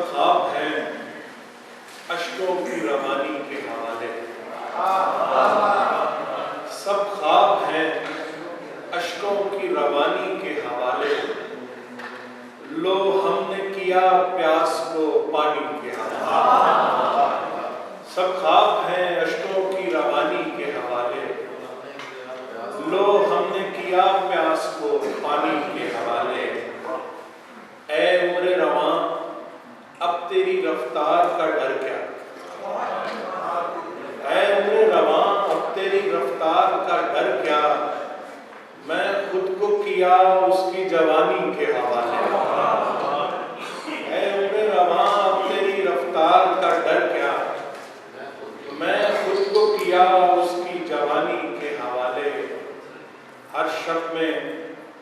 ख्वाब हैं अश्कों की रवानी के हवाले, सब ख्वाब हैं अश्कों की रवानी के हवाले। लो हमने किया प्यास को पानी के हवाले। सब ख्वाब हैं अश्कों की रवानी के हवाले। लो हमने किया प्यास को पानी के हवाले। ऐ उम्रे रवां अब तेरी रफ्तार का डर क्या, ऐ उम्रे रवां अब तेरी रफ्तार का डर क्या। मैं खुद को किया उसकी जवानी के हवाले। ऐ उम्रे रवां अब तेरी रफ्तार का डर क्या। मैं खुद को किया उसकी जवानी के हवाले। हर शब में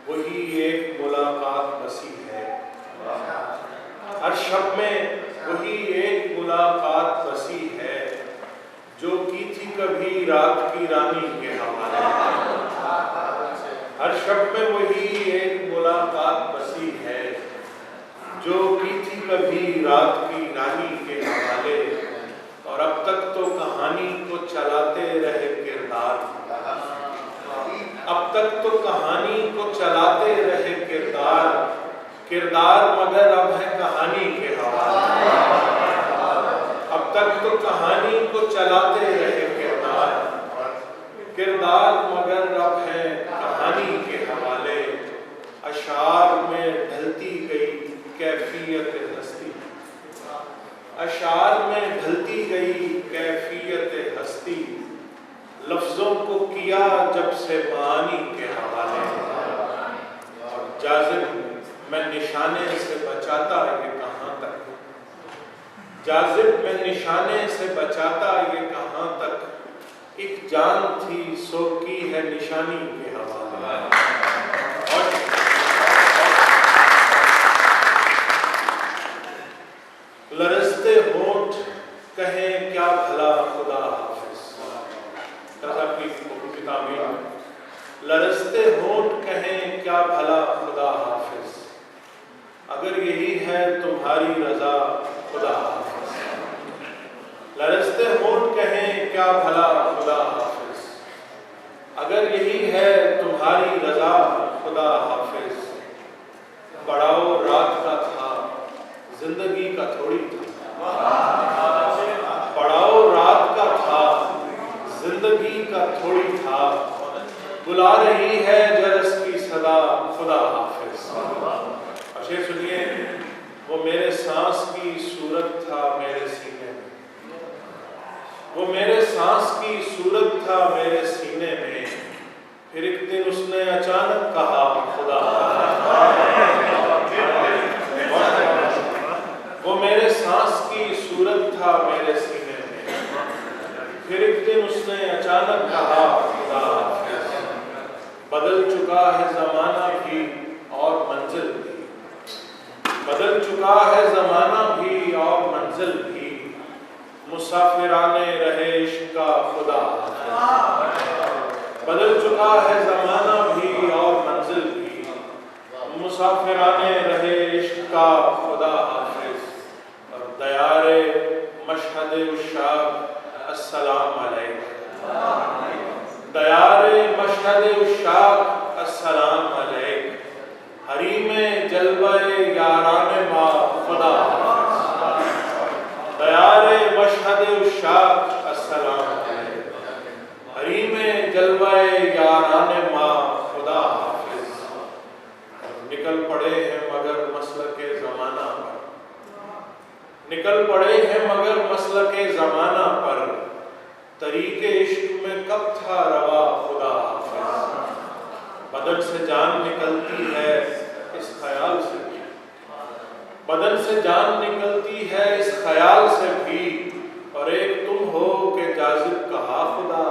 वही एक मुलाकात बसी है, हर शब में वही एक मुलाकात बसी है, जो की थी कभी रात की रानी के हवाले। हर शब में वही एक मुलाकात बसी है, जो की थी कभी रात की रानी के हवाले। और अब तक तो कहानी को चलाते रहे किरदार, अब तक तो कहानी को चलाते रहे किरदार, किरदार मगर अब है कहानी के हवाले। अब तक तो कहानी को चलाते रहे किरदार, किरदार मगर अब है कहानी के हवाले। अशार में ढलती गई कैफियत हस्ती, अशार में ढलती गई कैफियत हस्ती। लफ्जों को किया जब से मानी के हवाले। और जाज़िब मैं निशाने से बचाता ये कहाँ तक, जाज़िब मैं निशाने से बचाता ये कहाँ तक। एक जान थी सो की है निशानी के हवाले। और लरजते होंठ कहें क्या भला खुदा हाफिज, किताबी लरजते होंठ कहें क्या भला खुदा हाफिज। अगर यही है तुम्हारी रजा खुदा हाफिज। लरजते होंठ कहें क्या भला खुदा हाफिज। अगर यही है तुम्हारी रजा खुदा हाफिज। पड़ाव रात का था जिंदगी का थोड़ी था, पड़ाव रात का था जिंदगी का थोड़ी था। बुला रही है जरस की सदा खुदा हाफिज। अब शेर सुनिए। वो मेरे सांस की सूरत था मेरे सीने में, वो मेरे सांस की सूरत था मेरे सीने में। फिर एक दिन उसने अचानक कहा खुदा हाफिज। वो मेरे सांस की सूरत था मेरे सीने में। फिर एक दिन उसने अचानक कहा खुदा हाफिज। बदल चुका है जमाना भी और मंजिल भी, बदल चुका है जमाना भी और मंजिल भी। मुसाफिराने रहे इश्क का खुदा हाफिज। बदल चुका है जमाना भी और मंजिल भी। मुसाफिराने रहे इश्क का खुदा हाफिज। और दयारे मशहद उशाक अस्सलाम अलैकुम। दयारे मशहद उशाक अस्सलाम अलैकुम। हरी में जलवे याराने मा खुदा हाफिज। दयारे मशहद उशाक अस्सलाम अलैकुम। हरी में जलवे याराने मा खुदा हाफिज। निकल पड़े हैं मगर मसलके ज़माना पर, निकल पड़े हैं मगर मसलके ज़माना पर। तरीके इश्क में कब था रवा खुदा हाफिज। बदन से जान निकलती है इस ख्याल से भी, बदन से जान निकलती है इस ख्याल से भी। और एक तुम हो के जाज़िब कहा खुदा